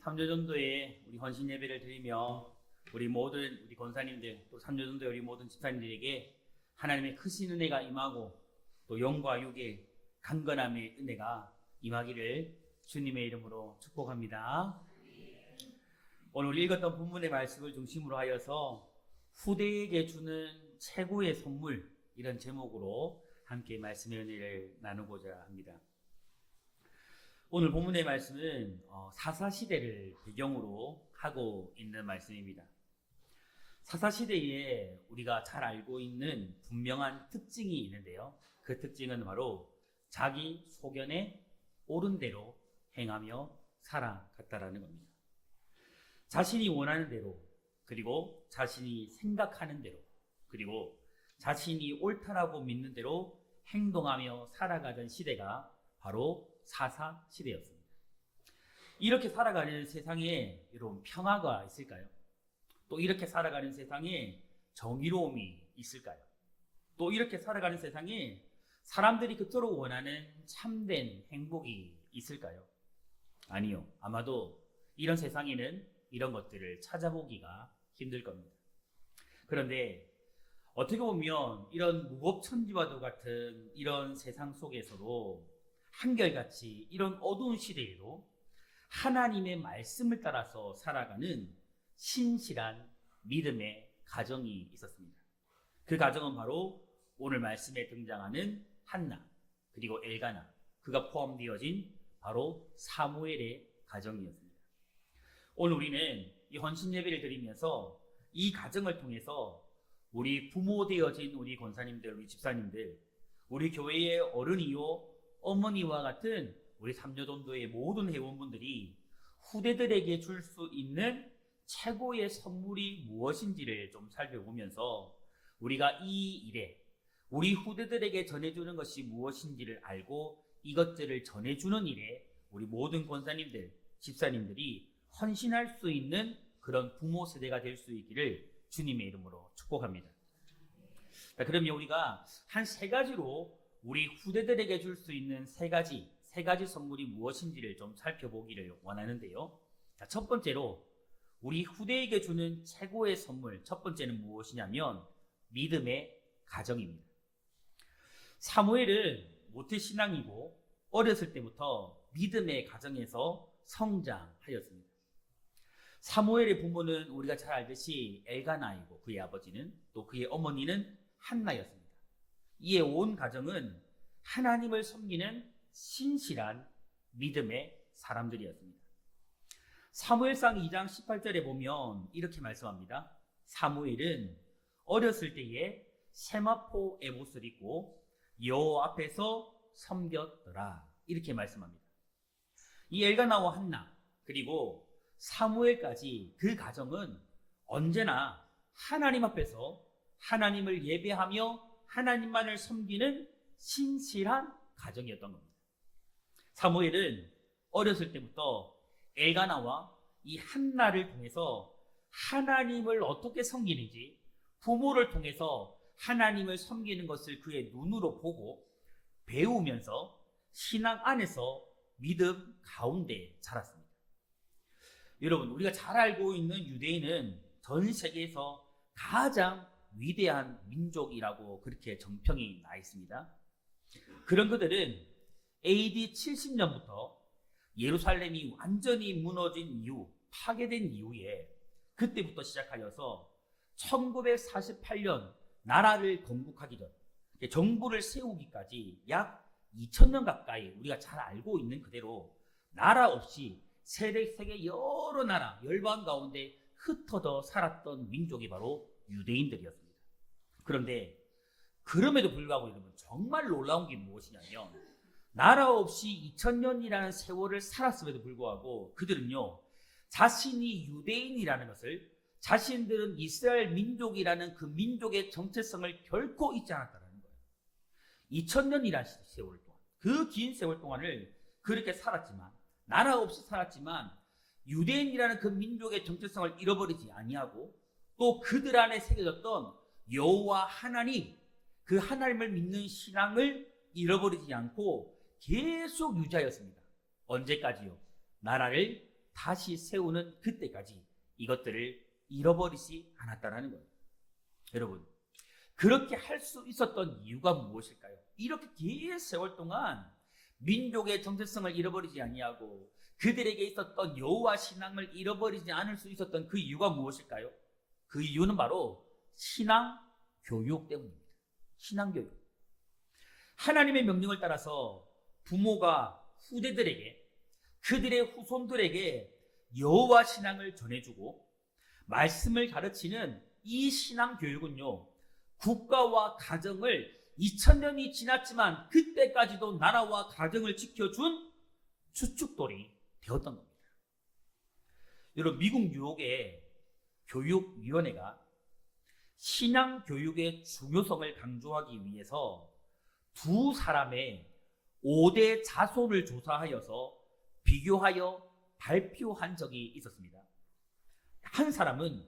삼조전도에 우리 헌신 예배를 드리며 우리 모든 우리 권사님들 또 삼조전도의 우리 모든 집사님들에게 하나님의 크신 은혜가 임하고 또 영과 육의 강건함의 은혜가 임하기를 주님의 이름으로 축복합니다. 오늘 읽었던 본문의 말씀을 중심으로 하여서 후대에게 주는 최고의 선물, 이런 제목으로 함께 말씀의 은혜를 나누고자 합니다. 오늘 본문의 말씀은 사사시대를 배경으로 하고 있는 말씀입니다. 사사시대에 우리가 잘 알고 있는 분명한 특징이 있는데요. 그 특징은 바로 자기 소견에 옳은 대로 행하며 살아갔다라는 겁니다. 자신이 원하는 대로, 그리고 자신이 생각하는 대로, 그리고 자신이 옳다라고 믿는 대로 행동하며 살아가던 시대가 바로 사사시대였습니다. 이렇게 살아가는 세상에 여러분 평화가 있을까요? 또 이렇게 살아가는 세상에 정의로움이 있을까요? 또 이렇게 살아가는 세상에 사람들이 그토록 원하는 참된 행복이 있을까요? 아니요. 아마도 이런 세상에는 이런 것들을 찾아보기가 힘들 겁니다. 그런데 어떻게 보면 이런 무법천지와도 같은 이런 세상 속에서도 한결같이 이런 어두운 시대에도 하나님의 말씀을 따라서 살아가는 신실한 믿음의 가정이 있었습니다. 그 가정은 바로 오늘 말씀에 등장하는 한나, 그리고 엘가나, 그가 포함되어진 바로 사무엘의 가정이었습니다. 오늘 우리는 이 헌신 예배를 드리면서 이 가정을 통해서 우리 부모 되어진 우리 권사님들, 우리 집사님들, 우리 교회의 어른이요 어머니와 같은 우리 삼조전도의 모든 회원분들이 후대들에게 줄 수 있는 최고의 선물이 무엇인지를 좀 살펴보면서 우리가 이 일에 우리 후대들에게 전해주는 것이 무엇인지를 알고 이것들을 전해주는 일에 우리 모든 권사님들, 집사님들이 헌신할 수 있는 그런 부모 세대가 될 수 있기를 주님의 이름으로 축복합니다. 자, 그러면 우리가 한 세 가지로 우리 후대들에게 줄 수 있는 세 가지 선물이 무엇인지를 좀 살펴보기를 원하는데요. 자, 첫 번째로 우리 후대에게 주는 최고의 선물, 첫 번째는 무엇이냐면 믿음의 가정입니다. 사무엘은 모태신앙이고 어렸을 때부터 믿음의 가정에서 성장하였습니다. 사무엘의 부모는 우리가 잘 알듯이 엘가나이고 그의 아버지는 또 그의 어머니는 한나였습니다. 이에 온 가정은 하나님을 섬기는 신실한 믿음의 사람들이었습니다. 사무엘상 2장 18절에 보면 이렇게 말씀합니다. 사무엘은 어렸을 때에 세마포 에봇을 입고 여호와 앞에서 섬겼더라, 이렇게 말씀합니다. 이 엘가나와 한나 그리고 사무엘까지 그 가정은 언제나 하나님 앞에서 하나님을 예배하며 하나님만을 섬기는 신실한 가정이었던 겁니다. 사무엘은 어렸을 때부터 엘가나와 이 한나를 통해서 하나님을 어떻게 섬기는지, 부모를 통해서 하나님을 섬기는 것을 그의 눈으로 보고 배우면서 신앙 안에서 믿음 가운데 자랐습니다. 여러분, 우리가 잘 알고 있는 유대인은 전 세계에서 가장 위대한 민족이라고 그렇게 정평이 나 있습니다. 그런 그들은 AD 70년부터 예루살렘이 완전히 무너진 이후, 파괴된 이후에 그때부터 시작하여서 1948년 나라를 건국하기 전, 정부를 세우기까지 약 2000년 가까이 우리가 잘 알고 있는 그대로 나라 없이 세계 여러 나라, 열방 가운데 흩어져 살았던 민족이 바로 유대인들이었습니다. 그런데 그럼에도 불구하고 여러분, 정말 놀라운 게 무엇이냐면 나라 없이 2000년이라는 세월을 살았음에도 불구하고 그들은요, 자신이 유대인이라는 것을, 자신들은 이스라엘 민족이라는 그 민족의 정체성을 결코 잊지 않았다는 거예요. 2000년이라는 세월 동안, 그 긴 세월 동안을 그렇게 살았지만, 나라 없이 살았지만 유대인이라는 그 민족의 정체성을 잃어버리지 아니하고 또 그들 안에 새겨졌던 여호와 하나님, 그 하나님을 믿는 신앙을 잃어버리지 않고 계속 유지하였습니다. 언제까지요? 나라를 다시 세우는 그때까지 이것들을 잃어버리지 않았다는 거예요. 여러분, 그렇게 할 수 있었던 이유가 무엇일까요? 이렇게 긴 세월 동안 민족의 정체성을 잃어버리지 아니하고 그들에게 있었던 여호와 신앙을 잃어버리지 않을 수 있었던 그 이유가 무엇일까요? 그 이유는 바로 신앙 교육 때문입니다. 신앙 교육. 하나님의 명령을 따라서 부모가 후대들에게, 그들의 후손들에게 여호와 신앙을 전해주고 말씀을 가르치는 이 신앙 교육은요, 국가와 가정을 2000년이 지났지만 그때까지도 나라와 가정을 지켜준 주축돌이 되었던 겁니다. 여러분, 미국 뉴욕의 교육위원회가 신앙 교육의 중요성을 강조하기 위해서 두 사람의 5대 자손을 조사하여서 비교하여 발표한 적이 있었습니다. 한 사람은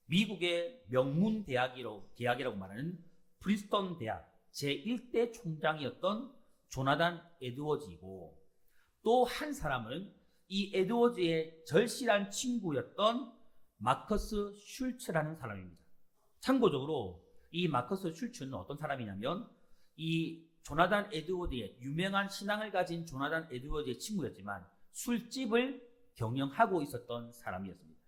미국의 명문 대학이라고 말하는 프린스턴 대학 제1대 총장이었던 조나단 에드워즈이고, 또 한 사람은 이 에드워즈의 절실한 친구였던 마커스 슐츠라는 사람입니다. 참고적으로 이 마커스 슐츠는 어떤 사람이냐면 이 조나단 에드워즈의 유명한 신앙을 가진 조나단 에드워즈의 친구였지만 술집을 경영하고 있었던 사람이었습니다.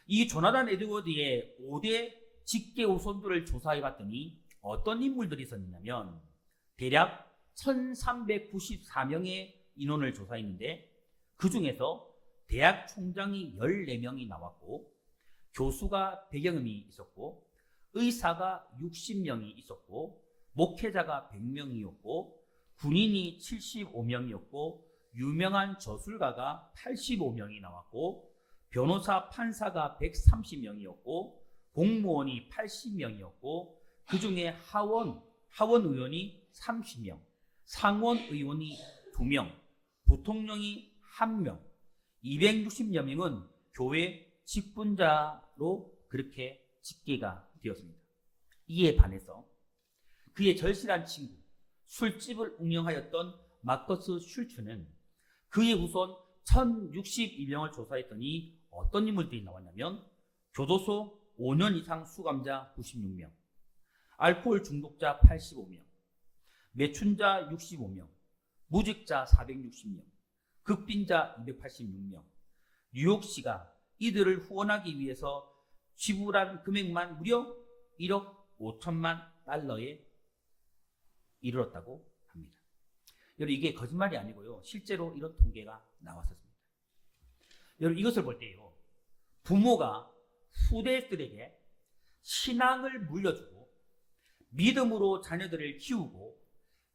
이 조나단 에드워드의 5대 직계 후손들을 조사해 봤더니 어떤 인물들이 있었냐면 대략 1394명의 인원을 조사했는데 그 중에서 대학 총장이 14명이 나왔고, 교수가 100여 명이 있었고, 의사가 60명이 있었고, 목회자가 100명이었고, 군인이 75명이었고, 유명한 저술가가 85명이 나왔고, 변호사, 판사가 130명이었고, 공무원이 80명이었고, 그 중에 하원 의원이 30명, 상원 의원이 2명, 부통령이 1명, 260여 명은 교회 직분자로 그렇게 직계가 되었습니다. 이에 반해서 그의 절실한 친구, 술집을 운영하였던 마커스 슐츠는 그의 후손 1062명을 조사했더니 어떤 인물들이 나왔냐면 교도소 5년 이상 수감자 96명, 알코올 중독자 85명, 매춘자 65명, 무직자 460명, 극빈자 286명, 뉴욕시가 이들을 후원하기 위해서 지불한 금액만 무려 1억 5천만 달러에 이르렀다고 합니다. 여러분, 이게 거짓말이 아니고요, 실제로 이런 통계가 나왔었습니다. 여러분, 이것을 볼 때요, 부모가 후대들에게 신앙을 물려주고 믿음으로 자녀들을 키우고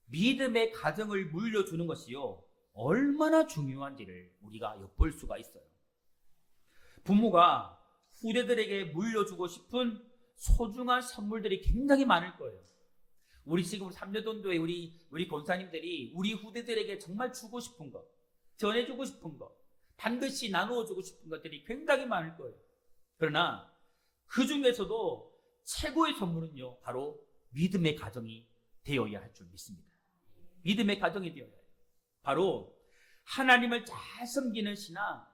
믿음의 가정을 물려주는 것이요, 얼마나 중요한지를 우리가 엿볼 수가 있어요. 부모가 후대들에게 물려주고 싶은 소중한 선물들이 굉장히 많을 거예요. 우리 지금 삼려돈도에 우리 권사님들이 우리 후대들에게 정말 주고 싶은 것, 전해주고 싶은 것, 반드시 나누어주고 싶은 것들이 굉장히 많을 거예요. 그러나 그 중에서도 최고의 선물은요, 바로 믿음의 가정이 되어야 할 줄 믿습니다. 믿음의 가정이 되어야 해요. 바로 하나님을 잘 섬기는 신앙,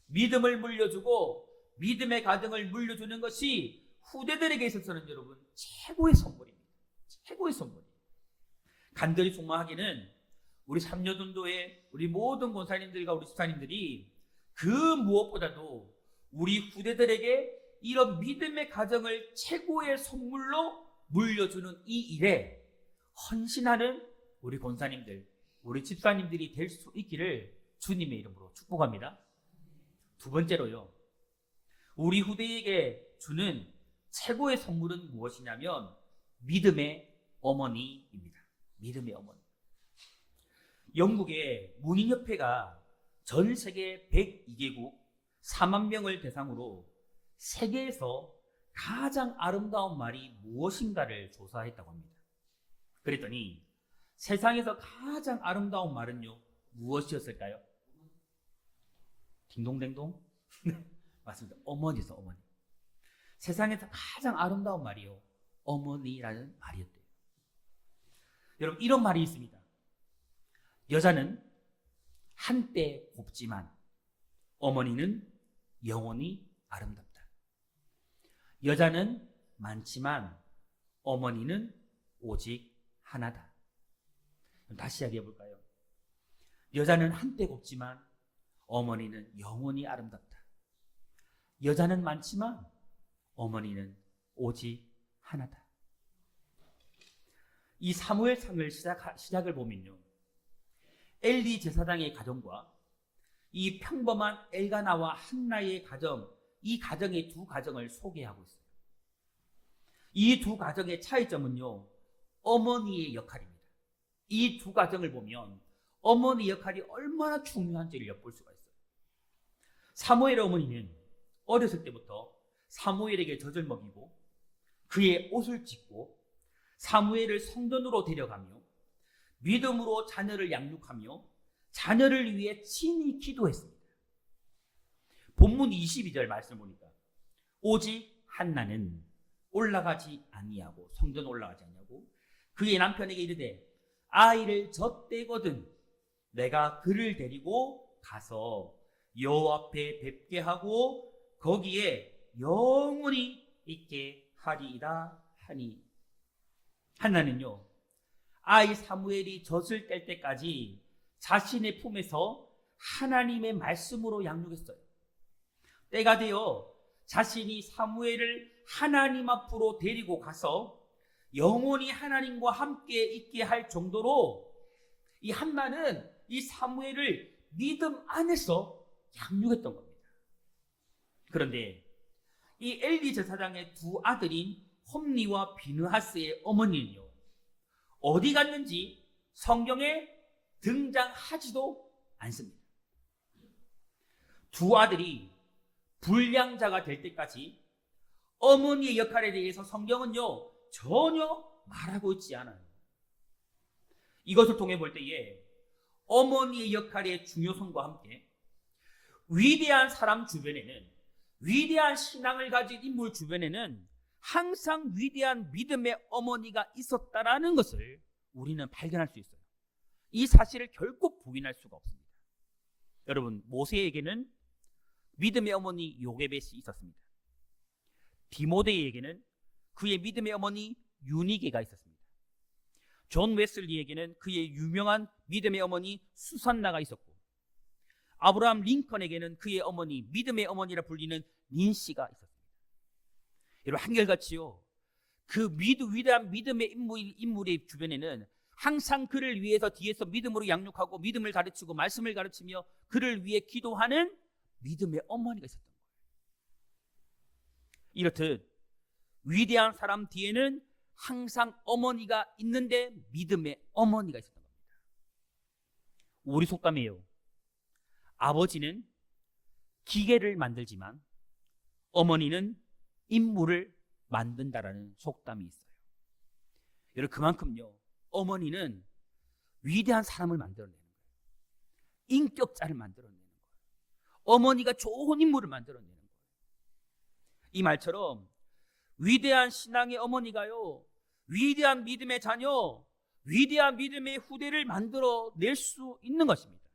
믿음을 물려주고 믿음의 가정을 물려주는 것이 후대들에게 있어서는 여러분 최고의 선물입니다. 최고의 선물이에요. 간절히 소망하기는 우리 삼려돈도의 우리 모든 권사님들과 우리 집사님들이 그 무엇보다도 우리 후대들에게 이런 믿음의 가정을 최고의 선물로 물려주는 이 일에 헌신하는 우리 권사님들, 우리 집사님들이 될 수 있기를 주님의 이름으로 축복합니다. 두 번째로요, 우리 후대에게 주는 최고의 선물은 무엇이냐면 믿음의 어머니입니다. 믿음의 어머니. 영국의 문인협회가 전 세계 102개국 4만 명을 대상으로 세계에서 가장 아름다운 말이 무엇인가를 조사했다고 합니다. 그랬더니 세상에서 가장 아름다운 말은요, 무엇이었을까요? 딩동댕동? 맞습니다. 어머니죠, 어머니. 세상에서 가장 아름다운 말이요, 어머니라는 말이었대요. 여러분, 이런 말이 있습니다. 여자는 한때 곱지만 어머니는 영원히 아름답다. 여자는 많지만 어머니는 오직 하나다. 다시 이야기해 볼까요? 여자는 한때 곱지만 어머니는 영원히 아름답다. 여자는 많지만 어머니는 오직 하나다. 이 사무엘상을 시작을 보면요, 엘리 제사장의 가정과 이 평범한 엘가나와 한나의 가정, 이 가정의 두 가정을 소개하고 있어요. 이 두 가정의 차이점은요, 어머니의 역할입니다. 이 두 가정을 보면 어머니 역할이 얼마나 중요한지를 엿볼 수가 있어요. 사무엘의 어머니는 어렸을 때부터 사무엘에게 젖을 먹이고 그의 옷을 찢고 사무엘을 성전으로 데려가며 믿음으로 자녀를 양육하며 자녀를 위해 친히 기도했습니다. 본문 22절 말씀을 보니까 오직 한나는 올라가지 아니하고 성전 올라가지 아니하고 그의 남편에게 이르되 아이를 젖대거든 내가 그를 데리고 가서 여호와 앞에 뵙게 하고 거기에 영원히 있게 하리이다 하니, 한나는요 아이 사무엘이 젖을 뗄 때까지 자신의 품에서 하나님의 말씀으로 양육했어요. 때가 되어 자신이 사무엘을 하나님 앞으로 데리고 가서 영원히 하나님과 함께 있게 할 정도로 이 한나는 이 사무엘을 믿음 안에서 양육했던 겁니다. 그런데 이 엘리 제사장의 두 아들인 홈니와 비느하스의 어머니는요 어디 갔는지 성경에 등장하지도 않습니다. 두 아들이 불량자가 될 때까지 어머니의 역할에 대해서 성경은요 전혀 말하고 있지 않아요. 이것을 통해 볼 때에 어머니의 역할의 중요성과 함께 위대한 사람 주변에는, 위대한 신앙을 가진 인물 주변에는 항상 위대한 믿음의 어머니가 있었다라는 것을 우리는 발견할 수 있어요. 이 사실을 결코 부인할 수가 없습니다. 여러분, 모세에게는 믿음의 어머니 요게벳이 있었습니다. 디모데에게는 그의 믿음의 어머니 유니게가 있었습니다. 존 웨슬리에게는 그의 유명한 믿음의 어머니 수산나가 있었고, 아브라함 링컨에게는 그의 어머니, 믿음의 어머니라 불리는 닌시가 있었습니다. 여러분, 한결같이요 그 위대한 믿음의 인물의 주변에는 항상 그를 위해서 뒤에서 믿음으로 양육하고 믿음을 가르치고 말씀을 가르치며 그를 위해 기도하는 믿음의 어머니가 있었던 거예요. 이렇듯 위대한 사람 뒤에는 항상 어머니가 있는데 믿음의 어머니가 있었던 겁니다. 우리 속담이에요. 아버지는 기계를 만들지만 어머니는 인물을 만든다라는 속담이 있어요. 여러분, 그만큼요 어머니는 위대한 사람을 만들어내는 거예요. 인격자를 만들어내는 거예요. 어머니가 좋은 인물을 만들어내는 거예요. 이 말처럼 위대한 신앙의 어머니가요 위대한 믿음의 자녀, 위대한 믿음의 후대를 만들어낼 수 있는 것입니다.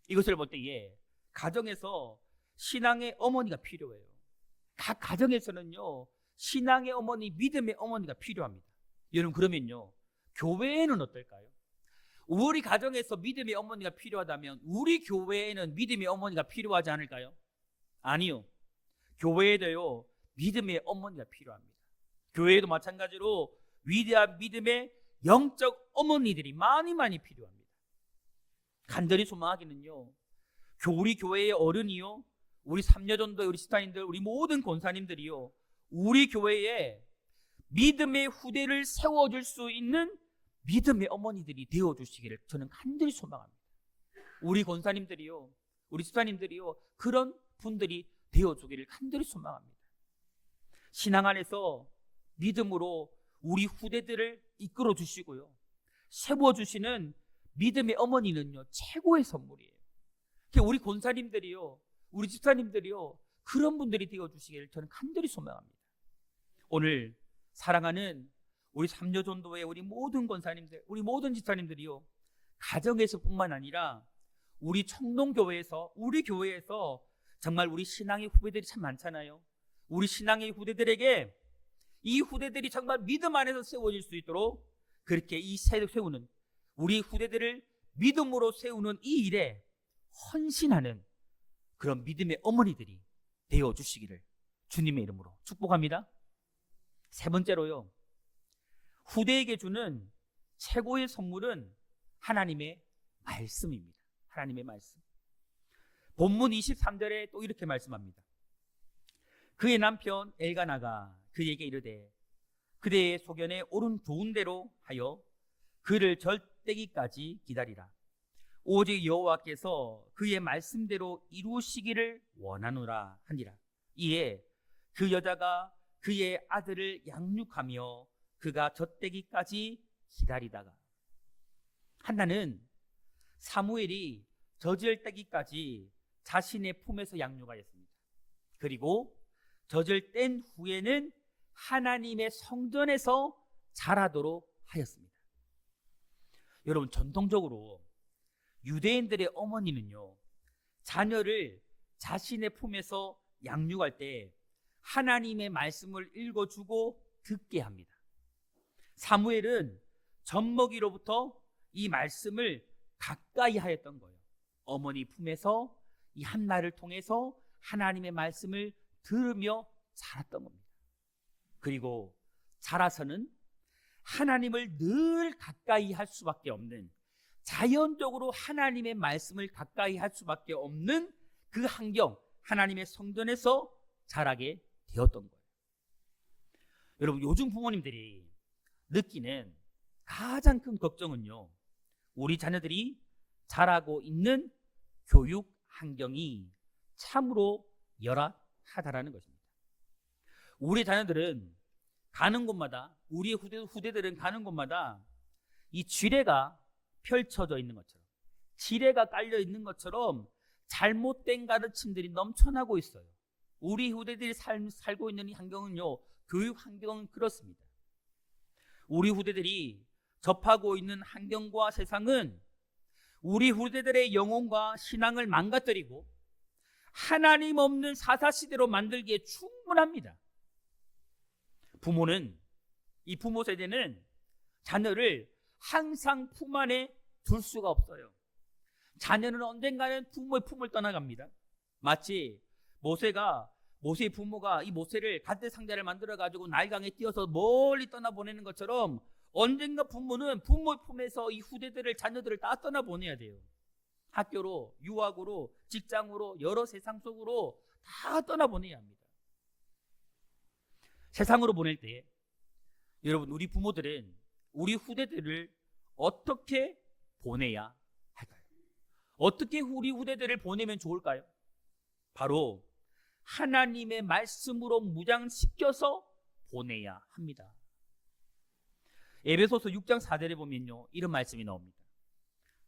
이것을 볼 때에 가정에서 신앙의 어머니가 필요해요. 각 가정에서는요 신앙의 어머니, 믿음의 어머니가 필요합니다. 여러분, 그러면요 교회에는 어떨까요? 우리 가정에서 믿음의 어머니가 필요하다면 우리 교회에는 믿음의 어머니가 필요하지 않을까요? 아니요. 교회에도요 믿음의 어머니가 필요합니다. 교회에도 마찬가지로 위대한 믿음의 영적 어머니들이 많이 필요합니다. 간절히 소망하기는요 우리 교회의 어른이요, 우리 삼녀전도의 우리 집사님들, 우리 모든 권사님들이요 우리 교회에 믿음의 후대를 세워줄 수 있는 믿음의 어머니들이 되어주시기를 저는 간절히 소망합니다. 우리 권사님들이요, 우리 집사님들이요 그런 분들이 되어주기를 간절히 소망합니다. 신앙 안에서 믿음으로 우리 후대들을 이끌어 주시고요 세워주시는 믿음의 어머니는요 최고의 선물이에요. 우리 권사님들이요, 우리 집사님들이요 그런 분들이 되어주시기를 저는 간절히 소망합니다. 오늘 사랑하는 우리 삼녀전도회 우리 모든 권사님들, 우리 모든 집사님들이요 가정에서뿐만 아니라 우리 청동교회에서, 우리 교회에서 정말 우리 신앙의 후배들이 참 많잖아요. 우리 신앙의 후대들에게 이 후대들이 정말 믿음 안에서 세워질 수 있도록 그렇게 이 세우는, 우리 후대들을 믿음으로 세우는 이 일에 헌신하는 그런 믿음의 어머니들이 되어 주시기를 주님의 이름으로 축복합니다. 세 번째로요, 후대에게 주는 최고의 선물은 하나님의 말씀입니다. 하나님의 말씀. 본문 23절에 또 이렇게 말씀합니다. 그의 남편 엘가나가 그에게 이르되 그대의 소견에 옳은 좋은 대로 하여 그를 절대기까지 기다리라. 오직 여호와께서 그의 말씀대로 이루시기를 원하노라 하니라. 이에 그 여자가 그의 아들을 양육하며 그가 젖되기까지 기다리다가, 한나는 사무엘이 젖을 떼기까지 자신의 품에서 양육하였습니다. 그리고 젖을 뗀 후에는 하나님의 성전에서 자라도록 하였습니다. 여러분, 전통적으로 유대인들의 어머니는요, 자녀를 자신의 품에서 양육할 때 하나님의 말씀을 읽어주고 듣게 합니다. 사무엘은 젖먹이로부터 이 말씀을 가까이 하였던 거예요. 어머니 품에서 이 한나를 통해서 하나님의 말씀을 들으며 자랐던 겁니다. 그리고 자라서는 하나님을 늘 가까이 할 수밖에 없는, 자연적으로 하나님의 말씀을 가까이 할 수밖에 없는 그 환경, 하나님의 성전에서 자라게 되었던 거예요. 여러분, 요즘 부모님들이 느끼는 가장 큰 걱정은요, 우리 자녀들이 자라고 있는 교육 환경이 참으로 열악하다라는 것입니다. 우리 자녀들은 가는 곳마다, 우리 후대들은 가는 곳마다 이 지뢰가 펼쳐져 있는 것처럼, 지뢰가 깔려 있는 것처럼 잘못된 가르침들이 넘쳐나고 있어요. 우리 후대들이 살고 있는 이 환경은요, 교육 환경은 그렇습니다. 우리 후대들이 접하고 있는 환경과 세상은 우리 후대들의 영혼과 신앙을 망가뜨리고 하나님 없는 사사시대로 만들기에 충분합니다. 부모는, 이 부모 세대는 자녀를 항상 품 안에 둘 수가 없어요. 자녀는 언젠가는 부모의 품을 떠나갑니다. 마치 모세의 부모가 이 모세를 갈대 상자를 만들어 가지고 나일강에 띄어서 멀리 떠나보내는 것처럼 언젠가 부모는 부모의 품에서 이 후대들을, 자녀들을 다 떠나보내야 돼요. 학교로, 유학으로, 직장으로, 여러 세상 속으로 다 떠나보내야 합니다. 세상으로 보낼 때 여러분, 우리 부모들은 우리 후대들을 어떻게 보내야 할까요? 어떻게 우리 후대들을 보내면 좋을까요? 바로 하나님의 말씀으로 무장시켜서 보내야 합니다. 에베소서 6장 4절에 보면요, 이런 말씀이 나옵니다.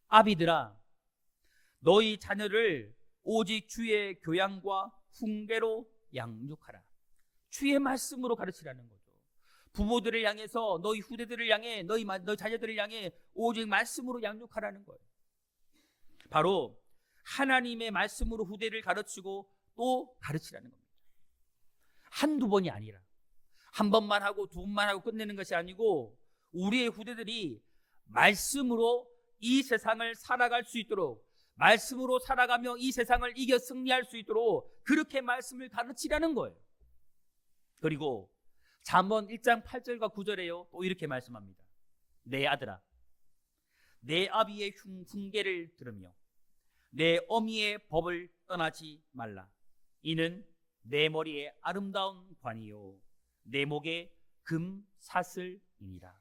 아비들아, 너희 자녀를 오직 주의 교양과 훈계로 양육하라. 주의 말씀으로 가르치라는 거죠. 부모들을 향해서, 너희 후대들을 향해, 너희 자녀들을 향해 오직 말씀으로 양육하라는 거예요. 바로 하나님의 말씀으로 후대를 가르치고 또 가르치라는 겁니다. 한두 번이 아니라 한 번만 하고 두 번만 하고 끝내는 것이 아니고 우리의 후대들이 말씀으로 이 세상을 살아갈 수 있도록, 말씀으로 살아가며 이 세상을 이겨 승리할 수 있도록 그렇게 말씀을 가르치라는 거예요. 그리고 잠언 1장 8절과 9절에요, 또 이렇게 말씀합니다. 내 아들아, 내 아비의 훈계를 들으며 내 어미의 법을 떠나지 말라. 이는 내 머리에 아름다운 관이요 내 목에 금사슬이니라.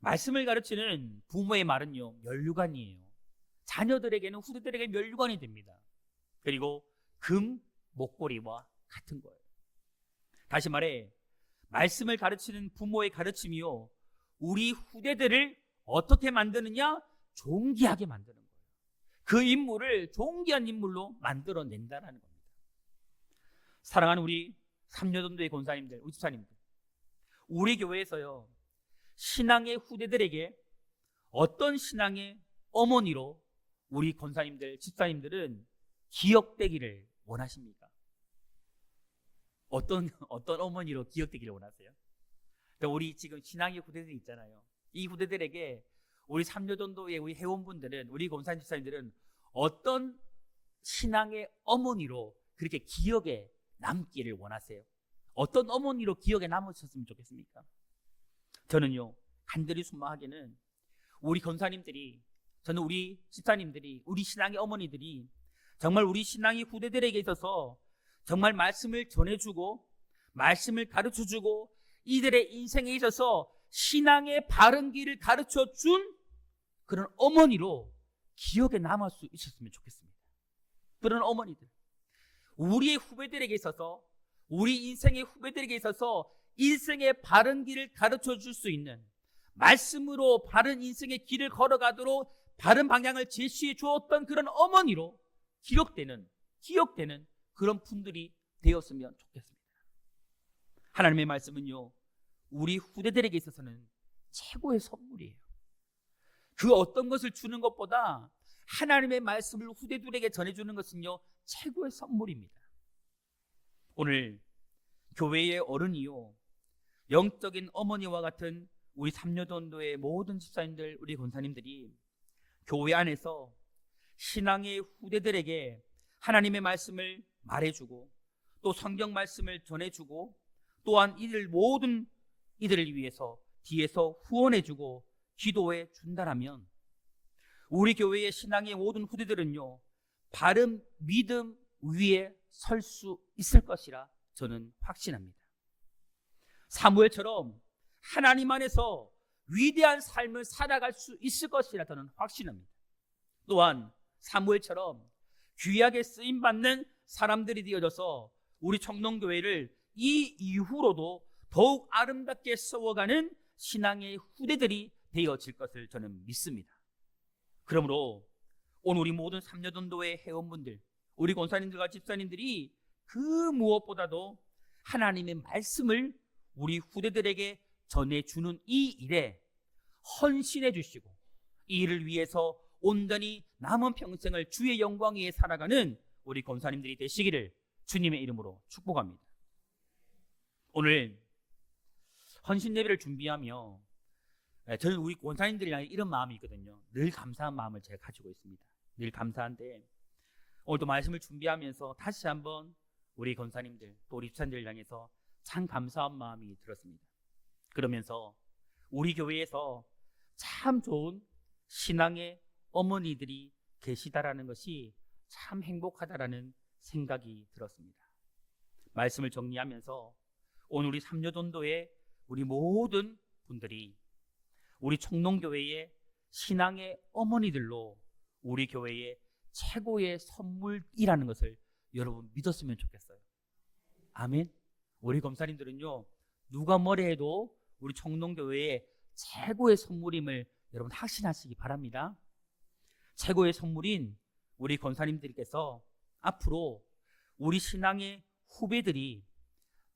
말씀을 가르치는 부모의 말은요, 면류관이에요. 자녀들에게는, 후대들에게 면류관이 됩니다. 그리고 금 목걸이와 같은 거예요. 다시 말해, 말씀을 가르치는 부모의 가르침이요, 우리 후대들을 어떻게 만드느냐? 존귀하게 만드는 거예요. 그 인물을 존귀한 인물로 만들어낸다는 겁니다. 사랑하는 우리 삼여전도의 권사님들, 우리 집사님들, 우리 교회에서요, 신앙의 후대들에게 어떤 신앙의 어머니로 우리 권사님들, 집사님들은 기억되기를 원하십니까? 어떤 어머니로 기억되기를 원하세요? 우리 지금 신앙의 후대들이 있잖아요. 이 후대들에게 우리 삼려전도의 우리 회원분들은, 우리 권사님, 집사님들은 어떤 신앙의 어머니로 그렇게 기억에 남기를 원하세요? 어떤 어머니로 기억에 남으셨으면 좋겠습니까? 저는요, 간절히 소망하기는 우리 권사님들이, 저는 우리 집사님들이, 우리 신앙의 어머니들이 정말 우리 신앙의 후대들에게 있어서 정말 말씀을 전해주고 말씀을 가르쳐주고 이들의 인생에 있어서 신앙의 바른 길을 가르쳐준 그런 어머니로 기억에 남을 수 있었으면 좋겠습니다. 그런 어머니들, 우리의 후배들에게 있어서, 우리 인생의 후배들에게 있어서 인생의 바른 길을 가르쳐줄 수 있는, 말씀으로 바른 인생의 길을 걸어가도록 바른 방향을 제시해 주었던 그런 어머니로 기억되는 그런 분들이 되었으면 좋겠습니다. 하나님의 말씀은요, 우리 후대들에게 있어서는 최고의 선물이에요. 그 어떤 것을 주는 것보다 하나님의 말씀을 후대들에게 전해주는 것은요, 최고의 선물입니다. 오늘 교회의 어른이요, 영적인 어머니와 같은 우리 삼려전도의 모든 집사님들, 우리 권사님들이 교회 안에서 신앙의 후대들에게 하나님의 말씀을 말해주고 또 성경 말씀을 전해주고 또한 모든 이들을 위해서 뒤에서 후원해주고 기도해 준다라면 우리 교회의 신앙의 모든 후대들은요, 바른 믿음 위에 설 수 있을 것이라 저는 확신합니다. 사무엘처럼 하나님 안에서 위대한 삶을 살아갈 수 있을 것이라 저는 확신합니다. 또한 사무엘처럼 귀하게 쓰임받는 사람들이 되어져서 우리 청농교회를 이 이후로도 더욱 아름답게 세워가는 신앙의 후대들이 되어질 것을 저는 믿습니다. 그러므로 오늘 우리 모든 삼려전도회 회원분들, 우리 권사님들과 집사님들이 그 무엇보다도 하나님의 말씀을 우리 후대들에게 전해주는 이 일에 헌신해 주시고 이 일을 위해서 온전히 남은 평생을 주의 영광 위에 살아가는 우리 권사님들이 되시기를 주님의 이름으로 축복합니다. 오늘 헌신 예배를 준비하며 저는 우리 권사님들이 향해 이런 마음이 있거든요. 늘 감사한 마음을 제가 가지고 있습니다. 늘 감사한데 오늘도 말씀을 준비하면서 다시 한번 우리 권사님들 또 우리 집사님들을 향해서 참 감사한 마음이 들었습니다. 그러면서 우리 교회에서 참 좋은 신앙의 어머니들이 계시다라는 것이 참 행복하다라는 생각이 들었습니다. 말씀을 정리하면서 오늘 우리 삼려전도의 우리 모든 분들이 우리 청농교회의 신앙의 어머니들로 우리 교회의 최고의 선물이라는 것을 여러분 믿었으면 좋겠어요. 아멘. 우리 검사님들은요, 누가 뭐래 해도 우리 청농교회의 최고의 선물임을 여러분 확신하시기 바랍니다. 최고의 선물인 우리 권사님들께서 앞으로 우리 신앙의 후배들이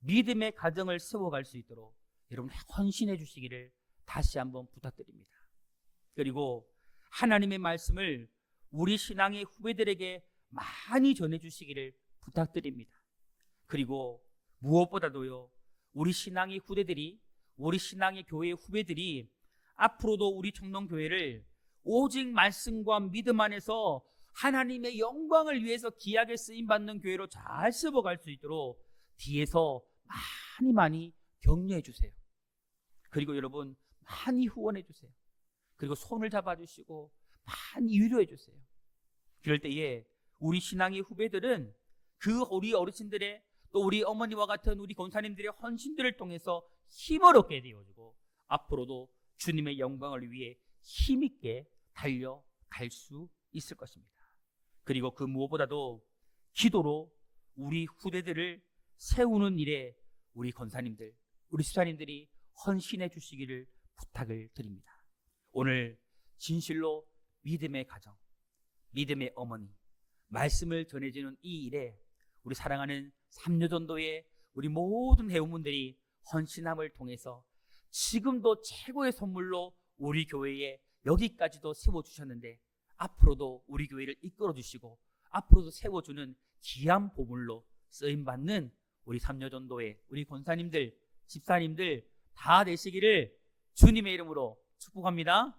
믿음의 가정을 세워갈 수 있도록 여러분 헌신해 주시기를 다시 한번 부탁드립니다. 그리고 하나님의 말씀을 우리 신앙의 후배들에게 많이 전해 주시기를 부탁드립니다. 그리고 무엇보다도요, 우리 신앙의 후대들이, 우리 신앙의 교회의 후배들이 앞으로도 우리 청농교회를 오직 말씀과 믿음 안에서 하나님의 영광을 위해서 귀하게 쓰임받는 교회로 잘 세워갈 수 있도록 뒤에서 많이 격려해 주세요. 그리고 여러분 많이 후원해 주세요. 그리고 손을 잡아주시고 많이 위로해 주세요. 그럴 때에 우리 신앙의 후배들은 그 우리 어르신들의 또 우리 어머니와 같은 우리 권사님들의 헌신들을 통해서 힘을 얻게 되어지고 앞으로도 주님의 영광을 위해 힘있게 달려갈 수 있을 것입니다. 그리고 그 무엇보다도 기도로 우리 후대들을 세우는 일에 우리 권사님들, 우리 집사님들이 헌신해 주시기를 부탁을 드립니다. 오늘 진실로 믿음의 가정, 믿음의 어머니, 말씀을 전해주는 이 일에 우리 사랑하는 삼려전도의 우리 모든 회원분들이 헌신함을 통해서 지금도 최고의 선물로 우리 교회에 여기까지도 세워주셨는데 앞으로도 우리 교회를 이끌어 주시고 앞으로도 세워주는 귀한 보물로 쓰임받는 우리 삼려전도회 우리 권사님들 집사님들 다 되시기를 주님의 이름으로 축복합니다.